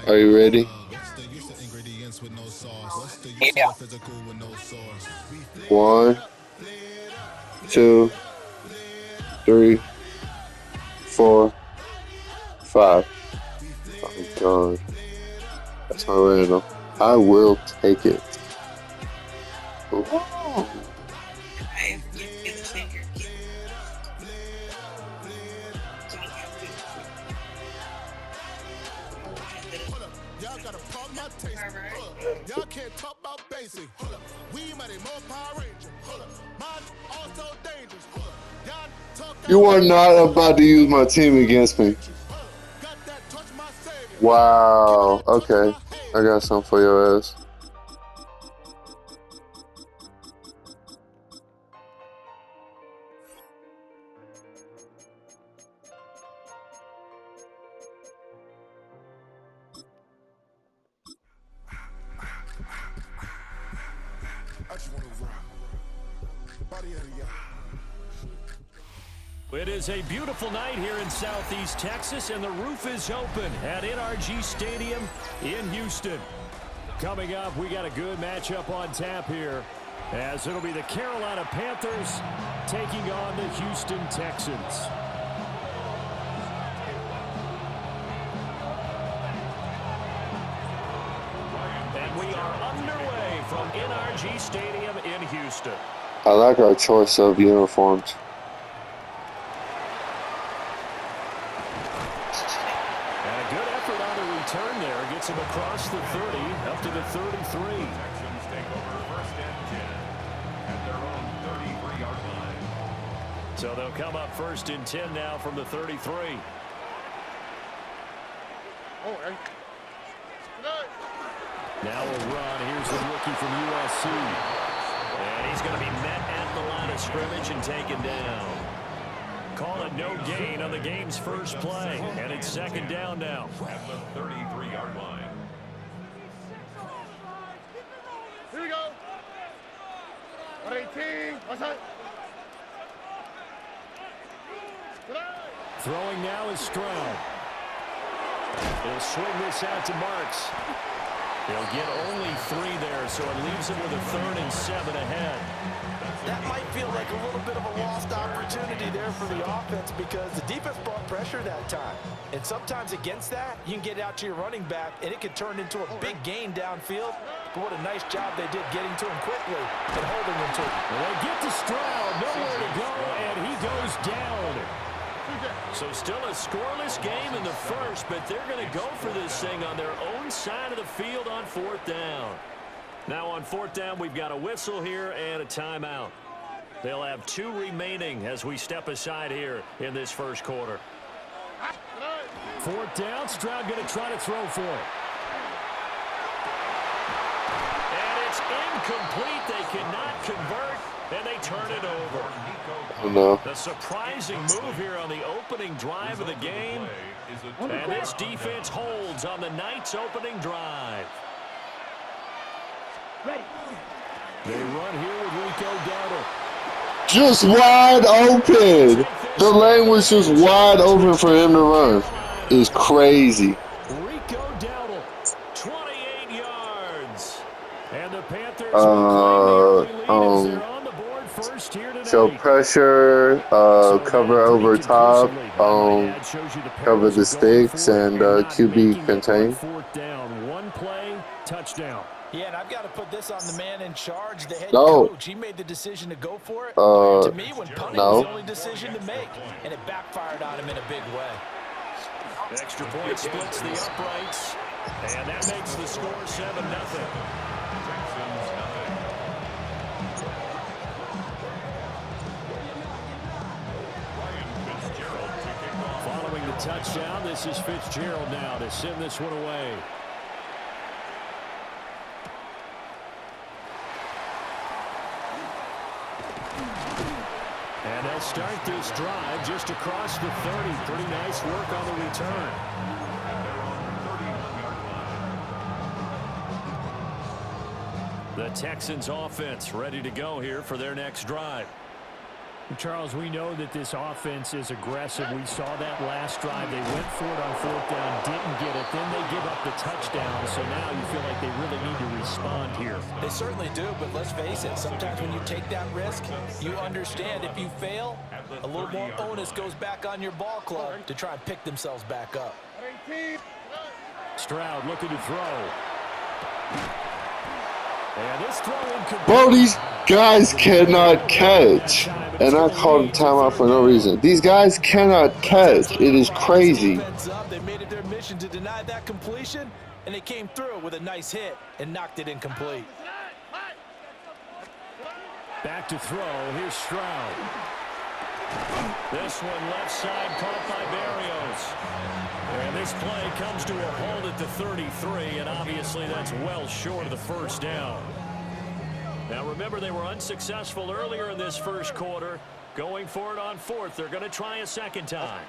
Are you ready? Yeah. One, two, three, four, five. Oh God, that's not random. I will take it. Ooh. Get the finger. You are not about to use my team against me. Wow. Okay, I got something for your ass. It is a beautiful night here in Southeast Texas, and the roof is open at NRG Stadium in Houston. Coming up, we got a good matchup on tap here, as it'll be the Carolina Panthers taking on the Houston Texans. And we are underway from NRG Stadium in Houston. I like our choice of uniforms. Turn there, gets him across the 30, up to the 33. Texans take over first and 10 at their own 33-yard line. So they'll come up first and 10 now from the 33. Now a run. Here's the rookie from USC. And he's going to be met at the line of scrimmage and taken down. Call it no gain on the game's first play. And it's second down now. At the 33-yard line. Here we go. 18. What's that? Throwing now is Stroud. He'll swing this out to Marks. He'll get only 3 there, so it leaves him with a 3rd and 7 ahead. That might feel like a little bit of a lost opportunity there for the offense because the defense brought pressure that time. And sometimes against that, you can get out to your running back, and it can turn into a big gain downfield. But what a nice job they did getting to him quickly and holding him to him. Well, they get to Stroud, nowhere to go, and he goes down. So still a scoreless game in the first, but they're going to go for this thing on their own side of the field on 4th down. Now on 4th down, we've got a whistle here and a timeout. They'll have 2 remaining as we step aside here in this first quarter. 4th down, Stroud going to try to throw for it. And it's incomplete. They cannot convert, and they turn it over. Oh, no. The surprising move here on the opening drive of the game. And this defense holds on the Knights' opening drive. Ready. They run here with Rico Dowdle. Just wide open. The lane was just wide open for him to run. It's crazy. Rico Dowdle, 28 yards. And the Panthers will claim the early lead as they're on the board first here today. So pressure, cover over top, cover the sticks, and QB contain. 4th down, 1 play, touchdown. Yeah, and I've got to put this on the man in charge, the head No. coach. He made the decision to go for it. To me, when punting no. was the only decision to make, and it backfired on him in a big way. Extra point splits the uprights, and that makes the score 7-0. Following the touchdown, this is Fitzgerald now to send this one away. And they'll start this drive just across the 30. Pretty nice work on the return. The Texans offense ready to go here for their next drive. Charles, we know that this offense is aggressive. We saw that last drive. They went for it on 4th down, didn't get it. Then they give up the touchdown. So now you feel like they really need to respond here. They certainly do, but let's face it. Sometimes when you take that risk, you understand if you fail, a little more onus goes back on your ball club to try and pick themselves back up. Stroud looking to throw. And this throw incomplete. Bro, these guys cannot catch. And I called a timeout for no reason. These guys cannot catch. It is crazy. They made it their mission to deny that completion, and they came through with a nice hit and knocked it incomplete. Back to throw. Here's Stroud. This one left side caught by Berrios. And this play comes to a halt at the 33, and obviously that's well short of the first down. Now remember, they were unsuccessful earlier in this first quarter. Going for it on 4th. They're going to try a second time.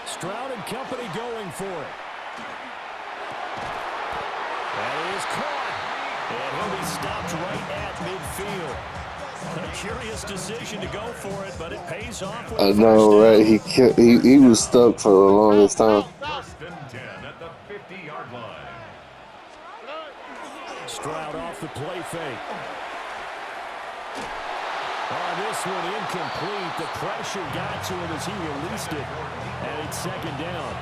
Stroud and company going for it. That is caught. And he'll be stopped right at midfield. A curious decision to go for it, but it pays off. I know, right? He was stuck for the longest time. 1st and 10 at the 50-yard line. Stroud off the play fake. Oh, this one incomplete. The pressure got to him as he released it. And it's 2nd down.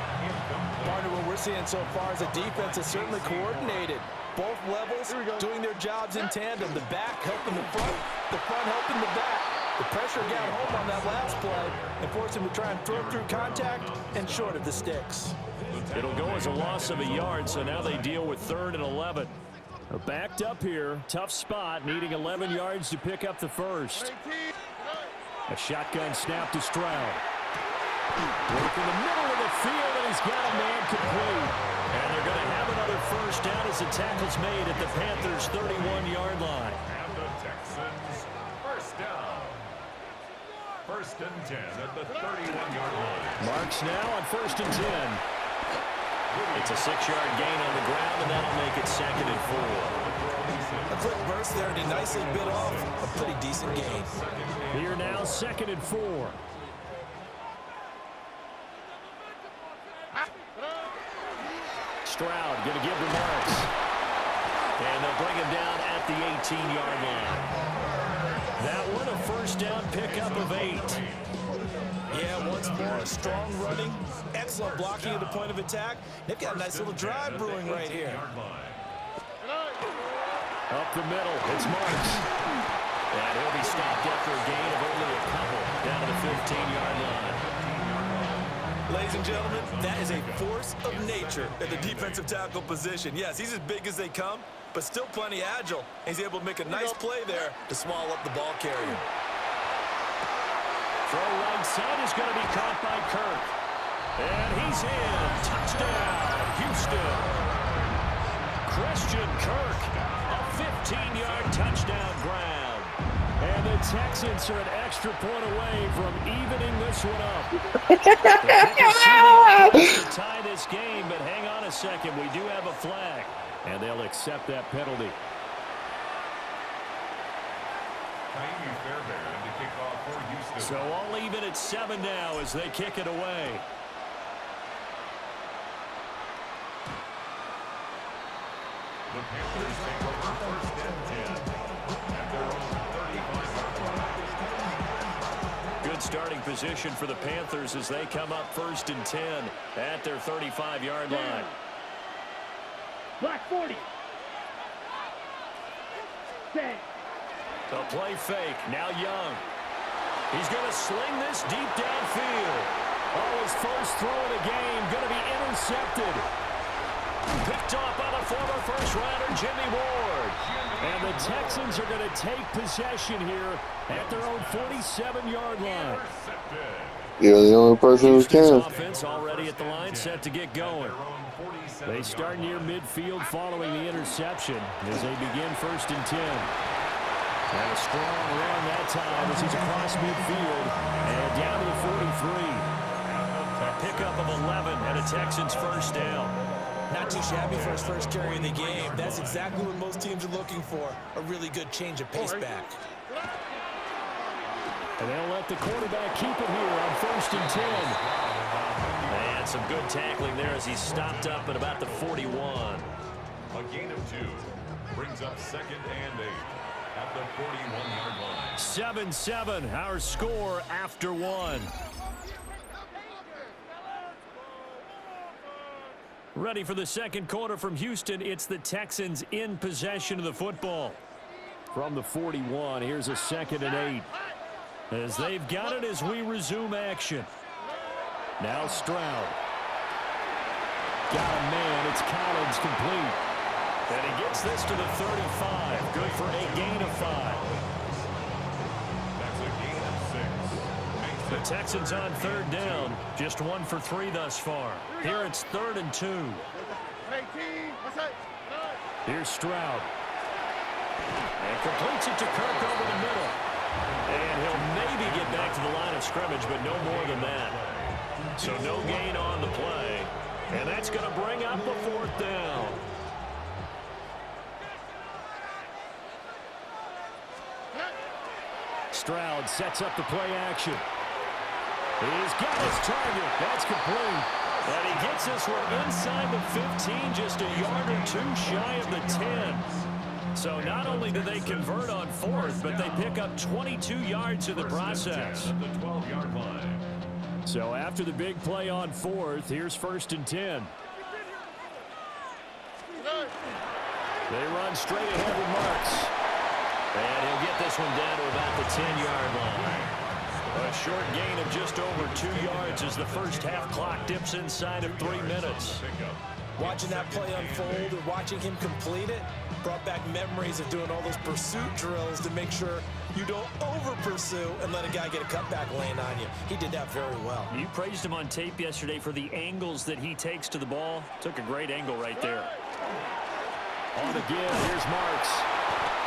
Partner, what we're seeing so far is the defense is certainly coordinated. Both levels doing their jobs in tandem. The back helping the front helping the back. The pressure got home on that last play and forced him to try and throw through contact and short of the sticks. It'll go as a loss of a yard, so now they deal with 3rd and 11. They're backed up here. Tough spot, needing 11 yards to pick up the first. A shotgun snap to Stroud. Work in the middle of the field, and he's got a man complete. And they're going to have another first down as the tackle's made at the Panthers' 31-yard line. And the Texans, 1st down. 1st and 10 at the 31-yard line. Marks now on 1st and 10. It's a 6-yard gain on the ground, and that'll make it 2nd and 4. A quick burst there, and he nicely bit off a pretty decent gain. Here now, 2nd and 4. Stroud going to give the marks. And they'll bring him down at the 18-yard line. That one a first down pickup of 8. Yeah, once more, strong running, excellent blocking at the point of attack. They've got a nice little drive brewing right here. Up the middle, it's Marks. And he'll be stopped after a gain of only a couple down to the 15-yard line. Ladies and gentlemen, that is a force of nature at the defensive tackle position. Yes, he's as big as they come, but still plenty agile. He's able to make a nice play there to swallow up the ball carrier. Throw right side is going to be caught by Kirk. And he's in. Touchdown, Houston. Christian Kirk, a 15-yard touchdown grab. And the Texans are an extra point away from evening this one up. To tie this game, but hang on a second. We do have a flag. And they'll accept that penalty. So all even at 7 now as they kick it away. The Panthers take over 1st and 10 at their own 35-yard line. Good starting position for the Panthers as they come up 1st and 10 at their 35-yard line. Black 40. Stay. The play fake. Now Young. He's going to sling this deep downfield. Oh, his first throw of the game going to be intercepted. Picked off by the former first-rounder Jimmy Ward. And the Texans are going to take possession here at their own 47-yard line. You're the only person who can. Offense already at the line, set to get going. They start near midfield following the interception as they begin 1st and 10. And a strong run that time as he's across midfield and down to the 43. A pickup of 11 and a Texans first down. Not too shabby for his first carry of the game. That's exactly what most teams are looking for. A really good change of pace back. And they'll let the quarterback keep it here on 1st and 10. And some good tackling there as he's stopped up at about the 41. A gain of 2 brings up 2nd and 8 at the 41-yard line. 7-7, our score after 1. Ready for the second quarter from Houston. It's the Texans in possession of the football. From the 41, here's a 2nd and 8. As they've got it as we resume action. Now Stroud. Got a man. It's Collins complete. And he gets this to the 35. Good for a gain of 5. That's a gain of 6. The Texans on 3rd down. Just 1 for 3 thus far. Here it's 3rd and 2. Here's Stroud. And completes it to Kirk over the middle. And he'll maybe get back to the line of scrimmage, but no more than that. So no gain on the play. And that's going to bring up a 4th down. Stroud sets up the play action. He's got his target. That's complete. And he gets this one inside the 15, just a yard or 2 shy of the 10. So not only do they convert on 4th, but they pick up 22 yards in the process. At the 12-yard line. So after the big play on 4th, here's 1st and 10. They run straight ahead with Marks. And he'll get this one down to about the 10-yard line. A short gain of just over 2 yards as the first half clock dips inside of 3 minutes. Watching that play unfold and watching him complete it brought back memories of doing all those pursuit drills to make sure you don't over-pursue and let a guy get a cutback lane on you. He did that very well. You praised him on tape yesterday for the angles that he takes to the ball. Took a great angle right there. On the give, here's Marks.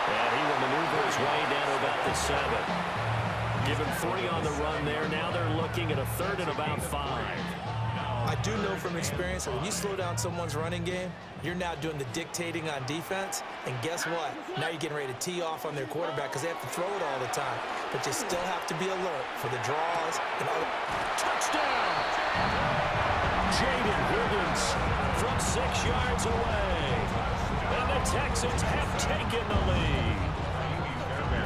And he will maneuver his way down to about the 7. Give him 40 on the run there. Now they're looking at a 3rd and about 5. I do know from experience that when you slow down someone's running game, you're now doing the dictating on defense. And guess what? Now you're getting ready to tee off on their quarterback because they have to throw it all the time. But you still have to be alert for the draws and other. Touchdown! Jaden Higgins from 6 yards away. And the Texans have taken the lead.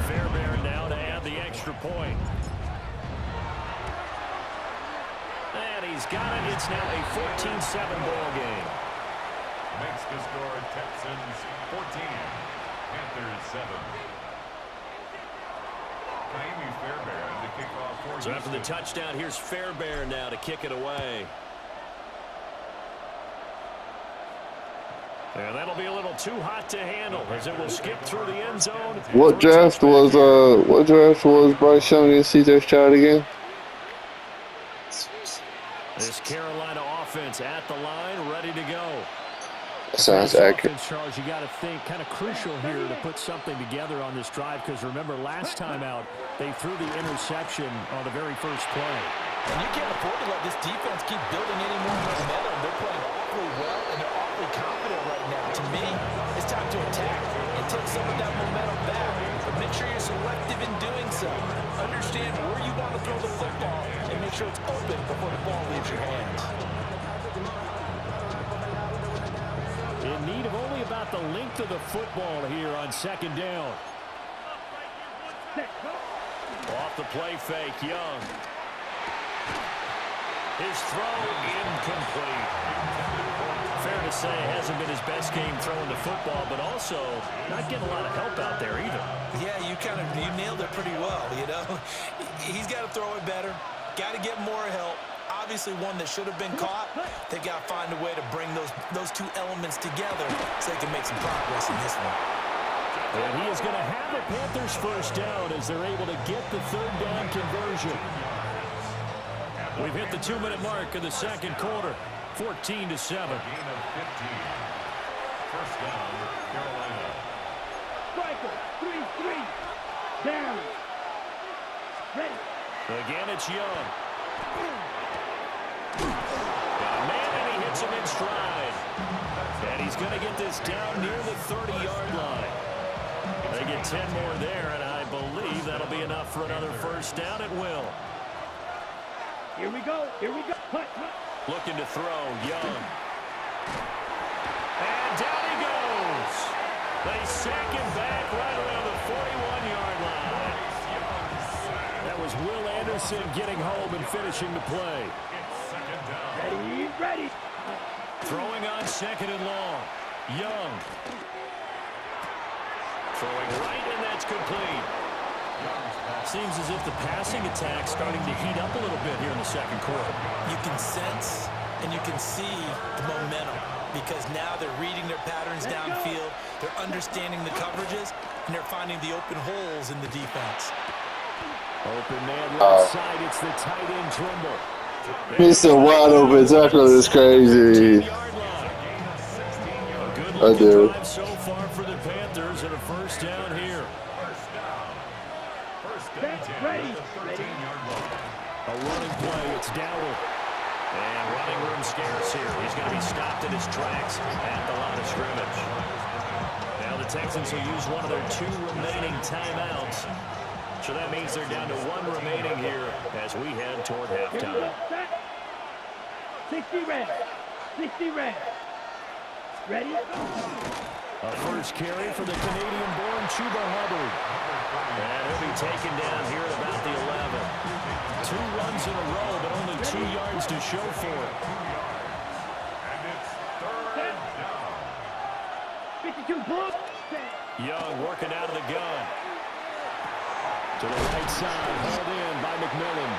Fairbairn now to add the extra point. And he's got it. It's now a 14-7 ball game. Makes the score Texans 14, Panthers 7. Miami Fairbairn to kick off for So after the touchdown, here's Fairbairn now to kick it away. And that'll be a little too hot to handle as it will skip through the end zone. What draft was Bryce Young and C.J. Stroud again? This Carolina offense at the line, ready to go. Sounds accurate. Charles, you got to think kind of crucial here to put something together on this drive because remember last time out they threw the interception on the very first play. And you can't afford to let this defense keep building any more momentum. They're playing awfully well and they're awfully confident right now. To me, it's time to attack and take some of that momentum back. But make sure you're selective in doing so. Understand where you want to throw the football and make sure it's open before the ball leaves your hands. In need of only about the length of the football here on 2nd down. Off the play fake, Young. His throw incomplete. Fair to say, it hasn't been his best game throwing the football, but also not getting a lot of help out there either. Yeah, you nailed it pretty well, you know. He's got to throw it better. Got to get more help. Obviously one that should have been caught. They got to find a way to bring those two elements together so they can make some progress in this one. And he is going to have a Panthers first down as they're able to get the 3rd down conversion. We've hit the 2-minute mark in the second quarter. 14-7. Gain of 15. First down, Carolina. Striker, 3-3. Down. Ready. Again, it's Young. And he hits him in stride. And he's going to get this down near the 30-yard line. They get 10 more there, and I believe that'll be enough for another first down. It will. Here we go. Here we go. Punt. Looking to throw, Young. And down he goes. They sack him back right around the 41-yard line. That was Will Anderson getting home and finishing the play. Ready. Throwing on 2nd and long. Young. Throwing right, and that's complete. Seems as if the passing attack's starting to heat up a little bit here in the second quarter. You can sense and you can see the momentum because now they're reading their patterns downfield, they're understanding the coverages, and they're finding the open holes in the defense. Open man left side, it's the tight end Trimble. He's so wide open tackle is crazy. I do. So far for the Panthers and a first down here. Ready. A running play, it's Dowdle. And running room scarce here. He's going to be stopped in his tracks at the line of scrimmage. Now the Texans will use one of their 2 remaining timeouts. So that means they're down to 1 remaining here as we head toward halftime. 60 red. 60 red. Ready? A first carry for the Canadian-born Chuba Hubbard. And he'll be taken down here at about the 11. 2 runs in a row, but only 2 yards to show for it. And it's 3rd down. 52 pull. Young working out of the gun. To the right side, hauled in by McMillan.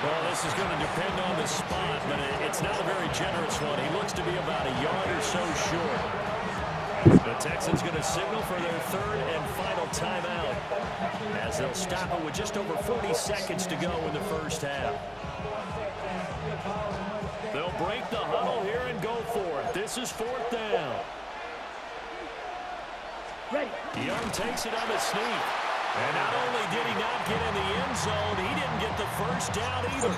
Well, this is going to depend on the spot, but it's not a very generous one. He looks to be about a yard or so short. The Texans going to signal for their 3rd and final timeout as they'll stop it with just over 40 seconds to go in the first half. They'll break the huddle here and go for it. This is 4th down. Ready. Young takes it on the sneak. And not only did he not get in the end zone, he didn't get the first down either.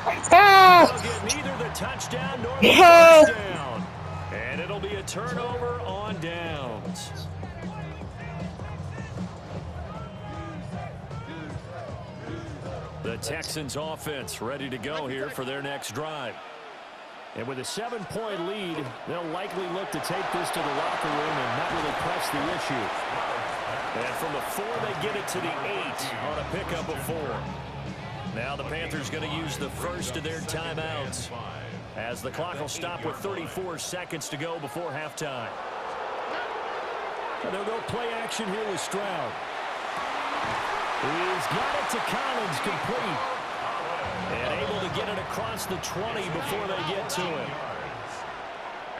He'll get neither the touchdown nor the first down. And it'll be a turnover on downs. The Texans offense ready to go here for their next drive. And with a 7-point lead, they'll likely look to take this to the locker room and not really press the issue. And from the 4, they get it to the 8 on a pickup of 4. Now the Panthers going to use the first of their timeouts as the clock will stop with 34 seconds to go before halftime. And they'll go play action here with Stroud. He's got it to Collins complete. And able to get it across the 20 before they get to him.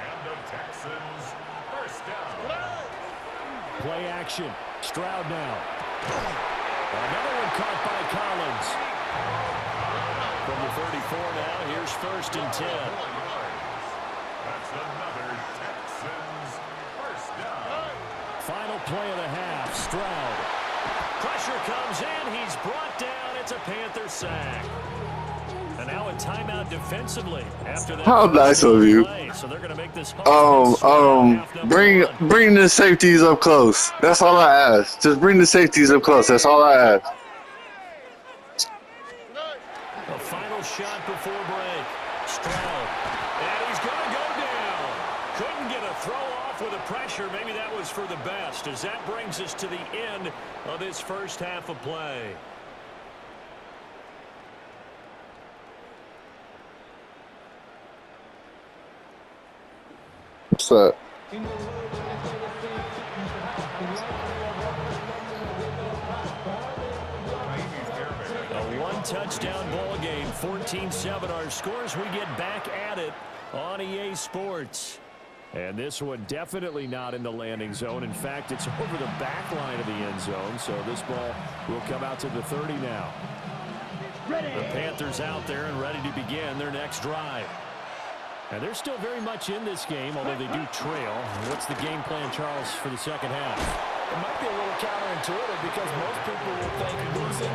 And the Texans first down. Play action. Stroud now. Another one caught by Collins. From the 34 now, here's 1st and 10. That's another Texans first down. Final play of the half. Stroud. Pressure comes in. He's brought down. It's a Panther sack. And now a timeout defensively after that. How nice of you. Play. So they're going to make this Bring the safeties up close. That's all I ask. Just bring the safeties up close. That's all I ask. A final shot before break. Stroud. And he's going to go down. Couldn't get a throw off with the pressure. Maybe that was for the best as that brings us to the end of this first half of play. What's that? A one-touchdown ball game, 14-7 our scores. We get back at it on EA Sports. And this one definitely not in the landing zone. In fact, it's over the back line of the end zone. So this ball will come out to the 30 now. The Panthers out there and ready to begin their next drive. And they're still very much in this game, although they do trail. What's the game plan, Charles, for the second half? It might be a little counterintuitive because most people will think losing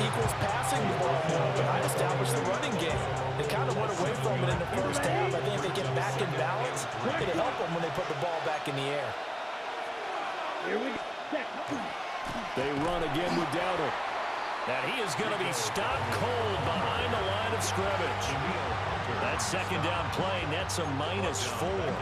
equals passing the ball more, but I established the running game. They kind of went away from it in the first half. I think if they get back in balance, it'll help them when they put the ball back in the air. Here we go. They run again with Dowdle. And he is going to be stopped cold behind the line of scrimmage. That second down play nets a -4.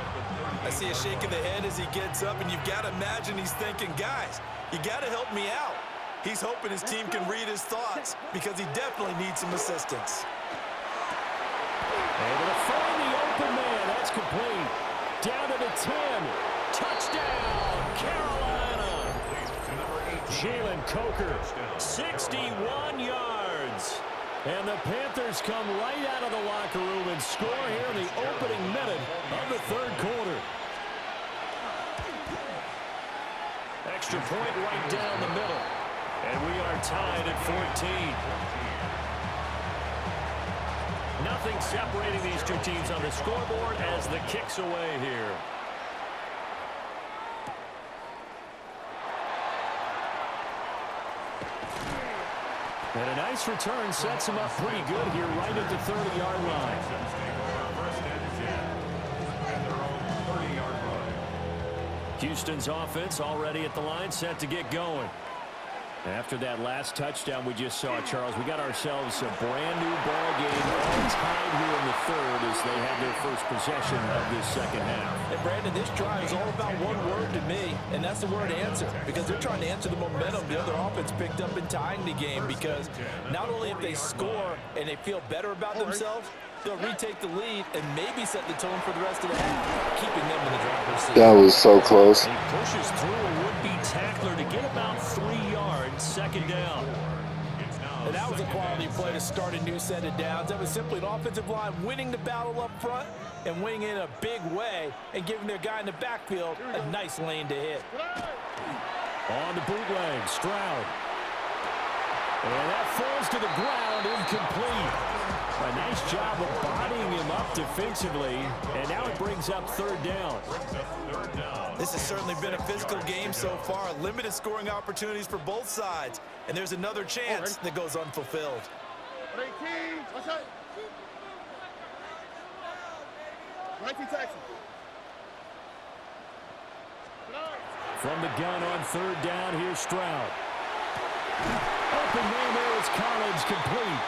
I see a shake of the head as he gets up, and you've got to imagine he's thinking, guys, you got to help me out. He's hoping his team can read his thoughts because he definitely needs some assistance. Able to find the open man. That's complete. Down to the 10. Touchdown, Carolina. Jalen Coker, 61 yards. And the Panthers come right out of the locker room and score here in the opening minute of the third quarter. Extra point right down the middle. And we are tied at 14. Nothing separating these two teams on the scoreboard as the kick's away here. And a nice return sets him up pretty good here right at the 30-yard line. Houston's offense already at the line, set to get going. After that last touchdown we just saw, Charles, we got ourselves a brand-new ball game all tied here in the third as they have their first possession of this second half. And, Brandon, this drive is all about one word to me, and that's the word answer, because they're trying to answer the momentum the other offense picked up in tying the game, because not only if they score and they feel better about themselves, they'll retake the lead and maybe set the tone for the rest of the half, keeping them in the driver's seat. That was so close. He pushes through a would-be tackler to get about 3 yards, second down. And that was a quality play to start a new set of downs. That was simply an offensive line winning the battle up front and winning in a big way and giving their guy in the backfield a nice lane to hit. On the bootleg, Stroud. And that falls to the ground, incomplete. A nice job of bodying him up defensively, and now it brings up third down. This has certainly been a physical game so far. Limited scoring opportunities for both sides, and there's another chance that goes unfulfilled. From the gun on third down, here's Stroud. Open man there is Collins, complete.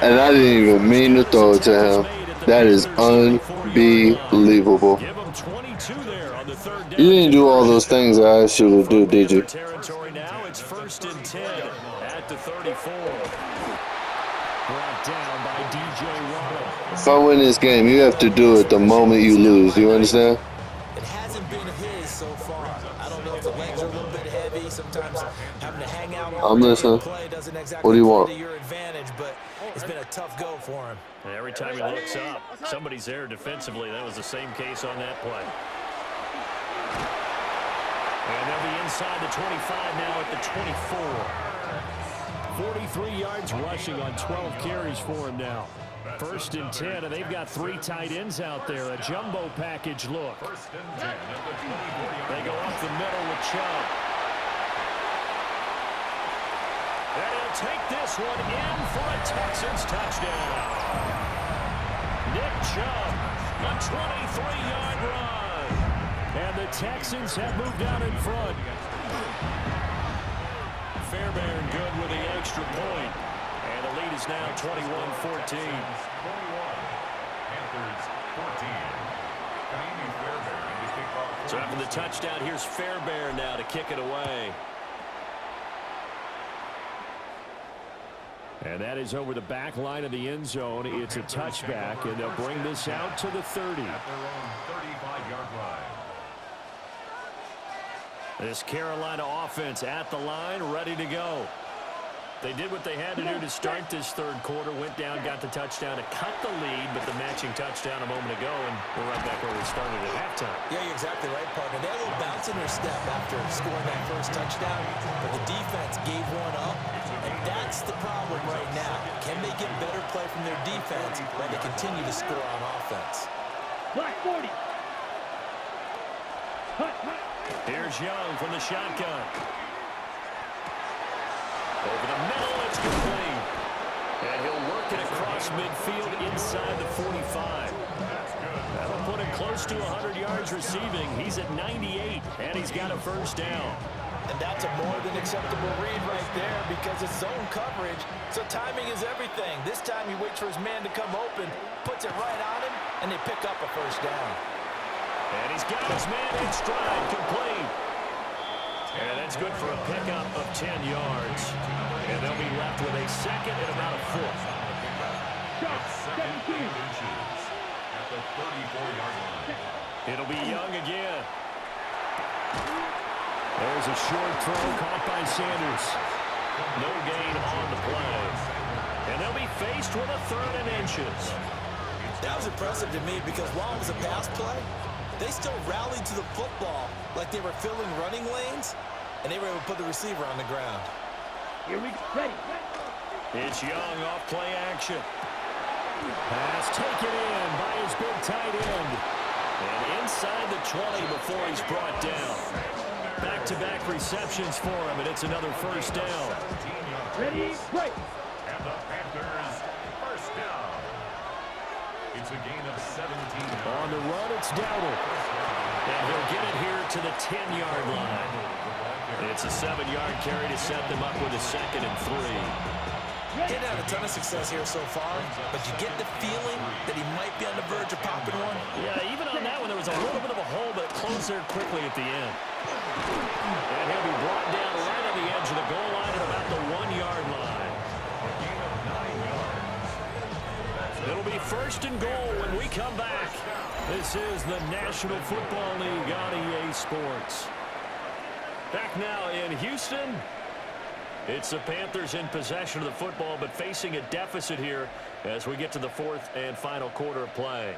And I didn't even mean to throw it to him. That is unbelievable. Give him 22 there on the third down. You didn't do all those things I asked you to do, did you? Territory now. It's 1st and 10 at the 34. Brought down by DJ Waddle. If I win this game, you have to do it the moment you lose. You understand? It hasn't been his so far. I don't know if the legs are a little bit heavy. Sometimes having to hang out I'm listening. play doesn't exactly What do you play want? to your advantage, but it's been a tough go for him. And every time he looks up, somebody's there defensively. That was the same case on that play. And they'll be inside the 25 now at the 24. 43 yards rushing on 12 carries for him now. 1st and 10, and they've got 3 tight ends out there. A jumbo package look. They go up the middle with Chubb. And he'll take this one in for a Texans touchdown. Nick Chubb, a 23-yard run. And the Texans have moved out in front. Fairbairn good with the extra point. And the lead is now 21-14. So after the touchdown, here's Fairbairn now to kick it away. And that is over the back line of the end zone. It's a touchback, and they'll bring this out to the 30. At their own 35-yard line. This Carolina offense at the line, ready to go. They did what they had to do to start this third quarter, went down, got the touchdown to cut the lead, but the matching touchdown a moment ago, and we're right back where we started at halftime. Yeah, you're exactly right, partner. They had a little bounce in their step after scoring that first touchdown, but the defense gave one up, and that's the problem right now. Can they get better play from their defense while they continue to score on offense? Black 40. Here's Young from the shotgun. Over the middle, it's complete. And he'll work it across midfield inside the 45. That'll put him close to 100 yards receiving. He's at 98, and he's got a first down. And that's a more than acceptable read right there because it's zone coverage, so timing is everything. This time he waits for his man to come open, puts it right on him, and they pick up a first down. And he's got his man in stride, complete. And that's good for a pickup of 10 yards. And they'll be left with a second and about a foot. Second 8 inches at the 34-yard line. It'll be Young again. There's a short throw caught by Sanders. No gain on the play. And they'll be faced with a 3rd and inches. That was impressive to me because while it was a pass play, they still rallied to the football like they were filling running lanes, and they were able to put the receiver on the ground. Here we go. Ready. It's Young off play action. Pass taken in by his big tight end. And inside the 20 before he's brought down. Back-to-back receptions for him, and it's another first down. Ready, break. And the Panthers first down. It's a gain of 17. On the run, it's Dowdle. And he'll get it here to the 10-yard line. It's a 7-yard carry to set them up with a 2nd and 3. Didn't have a ton of success here so far, but you get the feeling that he might be on the verge of popping one. Yeah, even on that one, there was a little bit of a hole, but it closed there quickly at the end. And he'll be brought down right on the edge of the goal line at about the 1-yard line. A gain of 9 yards. It'll be 1st and goal when we come back. This is the National Football League on EA Sports. Back now in Houston. It's the Panthers in possession of the football, but facing a deficit here as we get to the 4th and final quarter of play.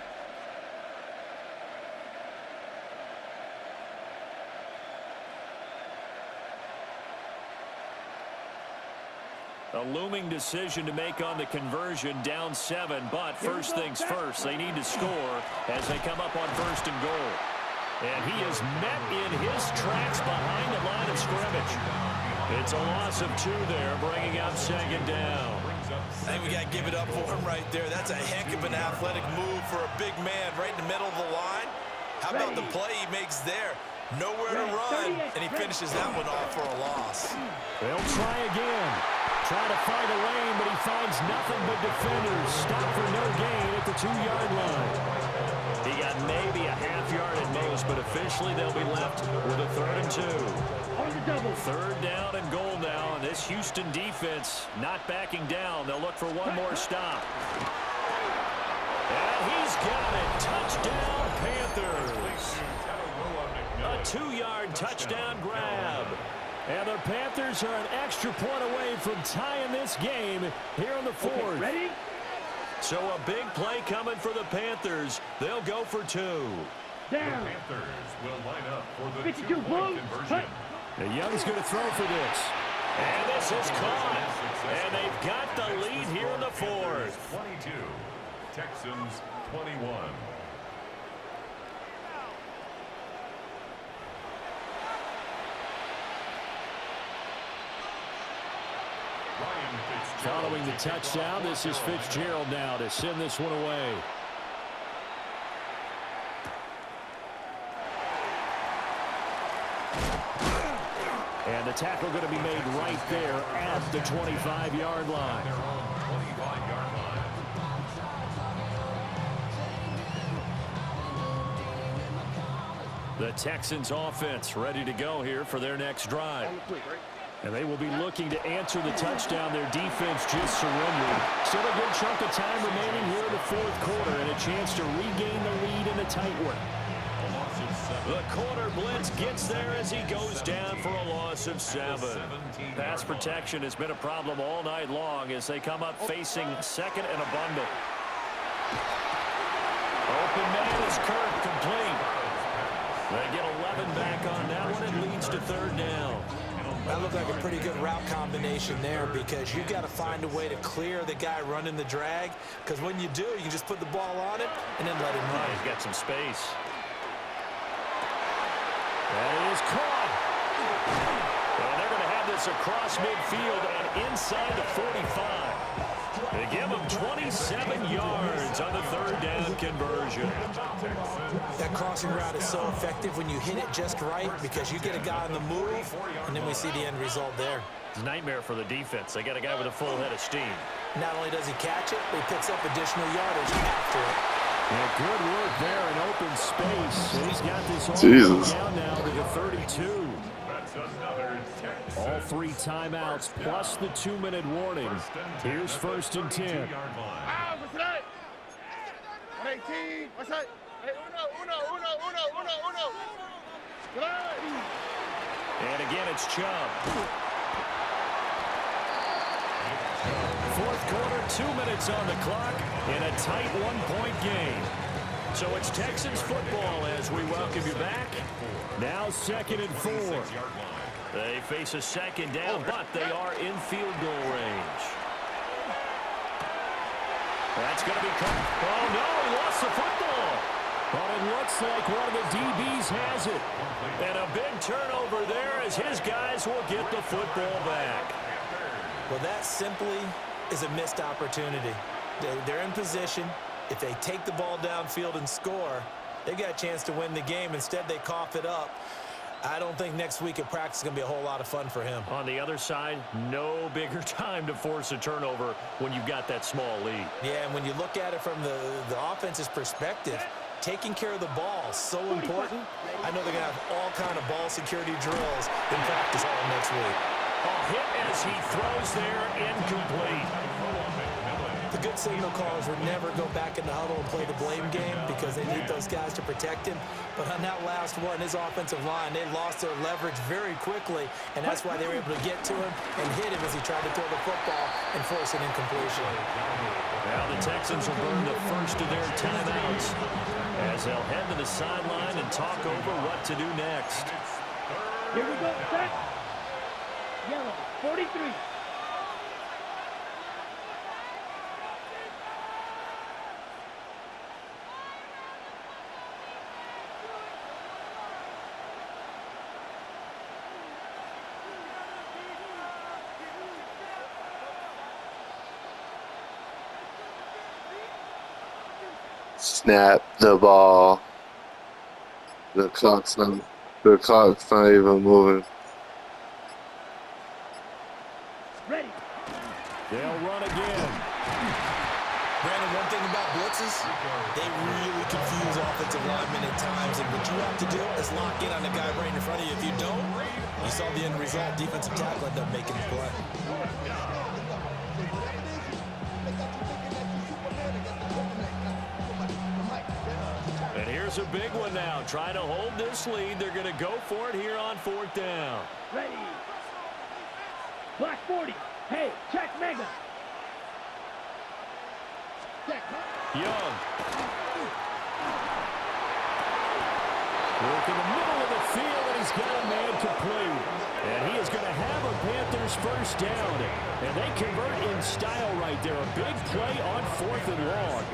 A looming decision to make on the conversion, down 7, but first things first, they need to score as they come up on 1st and goal. And he is met in his tracks behind the line of scrimmage. It's a loss of 2 there, bringing up 2nd down. I think we got to give it up for him right there. That's a heck of an athletic move for a big man right in the middle of the line. How about the play he makes there? Nowhere to run, and he finishes that one off for a loss. They'll try again. Try to find a lane, but he finds nothing but defenders. Stop for no gain at the 2-yard line. He got maybe a half yard at most, but officially they'll be left with a 3rd and 2. On the double. 3rd down and goal now, and this Houston defense not backing down. They'll look for one more stop. And he's got it. Touchdown, Panthers. A 2-yard touchdown grab. And the Panthers are an extra point away from tying this game here in the 4th. Okay, ready? So a big play coming for the Panthers. They'll go for 2. Down. The Panthers will line up for the 52 2-point Bulls. conversion. The Young's going to throw for this. And this is caught. And they've got the lead here in the 4th. 22, Texans 21. Following the touchdown, this is Fitzgerald now to send this one away. And the tackle going to be made right there at the 25-yard line. Their own 25-yard line. The Texans offense ready to go here for their next drive. And they will be looking to answer the touchdown. Their defense just surrendered. Still a good chunk of time remaining here in the 4th quarter and a chance to regain the lead in a tight one. The corner blitz gets there as he goes down for a loss of 7. Pass protection has been a problem all night long as they come up facing 2nd and a bundle. Open man is Kirk, complete. They get 11 back on that one. It leads to 3rd down. That looked like a pretty good route combination there because you've got to find a way to clear the guy running the drag, because when you do, you can just put the ball on it and then let him run. He's got some space. That is caught. And they're going to have this across midfield and inside the 45. They give him 27 yards on the third down conversion. That crossing route is so effective when you hit it just right because you get a guy on the move, and then we see the end result there. Nightmare for the defense. They got a guy with a full head of steam. Not only does he catch it, but he picks up additional yardage after it. Yeah, good work there in open space. And he's got this all down now to the 32. All 3 timeouts plus the 2-minute warning. Here's 1st and 10. And again, it's Chubb. 4th quarter, 2 minutes on the clock in a tight 1-point game. So it's Texans football as we welcome you back. Now 2nd and 4. They face a 2nd down, but they are in field goal range. That's going to be caught. Oh, no, he lost the football. But it looks like one of the DBs has it. And a big turnover there as his guys will get the football back. Well, that simply is a missed opportunity. They're in position. If they take the ball downfield and score, they've got a chance to win the game. Instead, they cough it up. I don't think next week at practice is going to be a whole lot of fun for him. On the other side, no bigger time to force a turnover when you've got that small lead. Yeah, and when you look at it from the offense's perspective, taking care of the ball is so important. I know they're going to have all kind of ball security drills in practice all next week. A hit as he throws there, incomplete. The good signal callers would never go back in the huddle and play the blame game because they need those guys to protect him. But on that last one, his offensive line, they lost their leverage very quickly, and that's why they were able to get to him and hit him as he tried to throw the football and force an incompletion. Now the Texans will burn the first of their timeouts as they'll head to the sideline and talk over what to do next. Here we go, set. Yellow, 43. Snap the ball. The clock's not even moving. Ready. They'll run again. Brandon, one thing about blitzes, they really confuse offensive linemen at times, and what you have to do is lock in on the guy right in front of you. If you don't, you saw the end result. Defensive tackle ended up making the play. And here's a big one now. Trying to hold this lead. They're going to go for it here on 4th down. Ready. Black 40. Hey, check mega. Check. Young. Work in the middle of the field, and he's got a man complete. And he is going to have a Panthers first down. And they convert in style right there. A big play on 4th and long.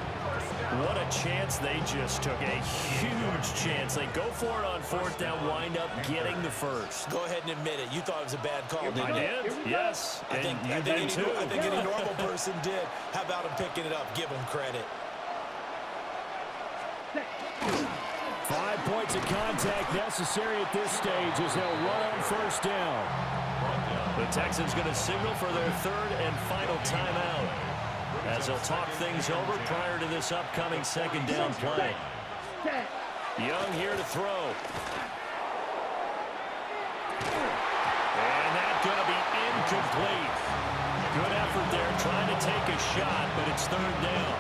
What a chance they just took. A huge chance. They go for it on 4th down, wind up getting the first. Go ahead and admit it. You thought it was a bad call, didn't you? I did, yes. I think any normal person did. How about him picking it up? Give him credit. 5 points of contact necessary at this stage as they'll run on 1st down. The Texans going to signal for their 3rd and final timeout as they'll talk things over prior to this upcoming 2nd down play. Young here to throw. And that's going to be incomplete. Good effort there trying to take a shot, but it's 3rd down.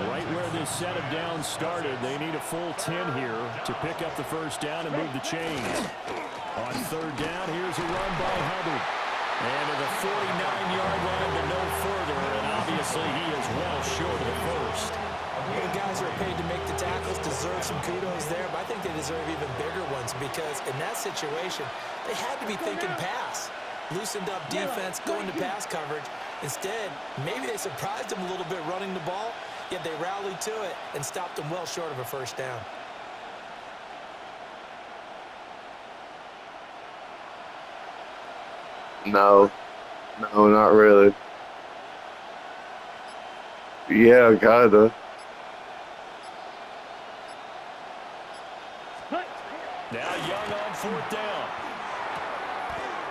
Right where this set of downs started, they need a full 10 here to pick up the first down and move the chains. On 3rd down, here's a run by Hubbard. And to the 49-yard line, but no further. And obviously, he is well short of the first. The guys who are paid to make the tackles deserve some kudos there, but I think they deserve even bigger ones because in that situation, they had to be thinking pass. Loosened up defense, going to pass coverage. Instead, maybe they surprised them a little bit running the ball, yet they rallied to it and stopped them well short of a first down. No. No, not really. Yeah, kinda. Now Young on fourth down.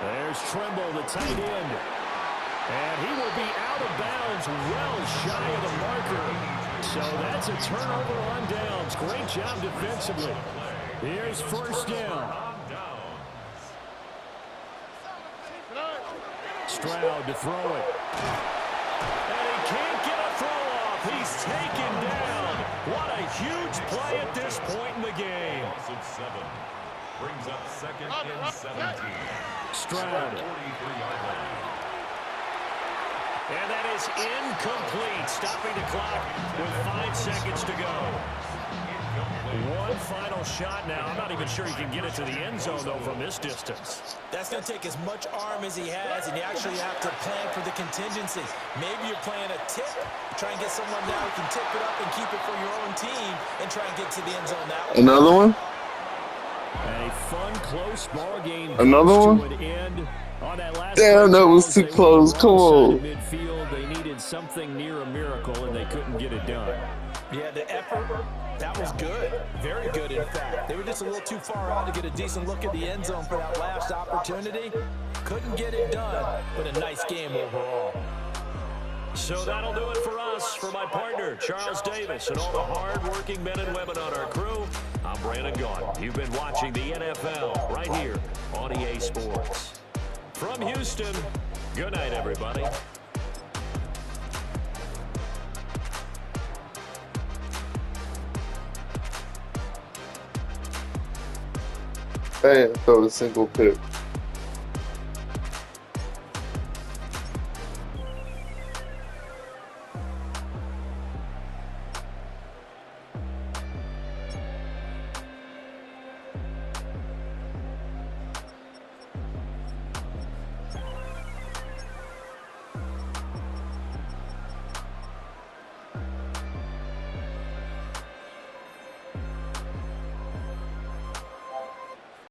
There's Trimble, the tight end. And he will be out of bounds well shy of the marker. So that's a turnover on downs. Great job defensively. Here's first down. Stroud to throw it. And he can't get a throw off. He's taken down. What a huge play at this point in the game. Brings up second and 17. Stroud. And that is incomplete. Stopping the clock with 5 seconds to go. One final shot now. I'm not even sure he can get it to the end zone, though, from this distance. That's going to take as much arm as he has, and you actually have to plan for the contingency. Maybe you're playing a tip. Try and get someone now who can tip it up and keep it for your own team and try and get to the end zone that way. Another one? A fun, close ball game. Another one? On that last Damn, that was too close. Come on. Midfield, they needed something near a miracle, and they couldn't get it done. Yeah, the effort, that was good. Very good, in fact. They were just a little too far out to get a decent look at the end zone for that last opportunity. Couldn't get it done, but a nice game overall. So that'll do it for us. For my partner, Charles Davis, and all the hard-working men and women on our crew, I'm Brandon Gaudin. You've been watching the NFL right here on EA Sports. From Houston, good night, everybody. Damn, throw a single pick.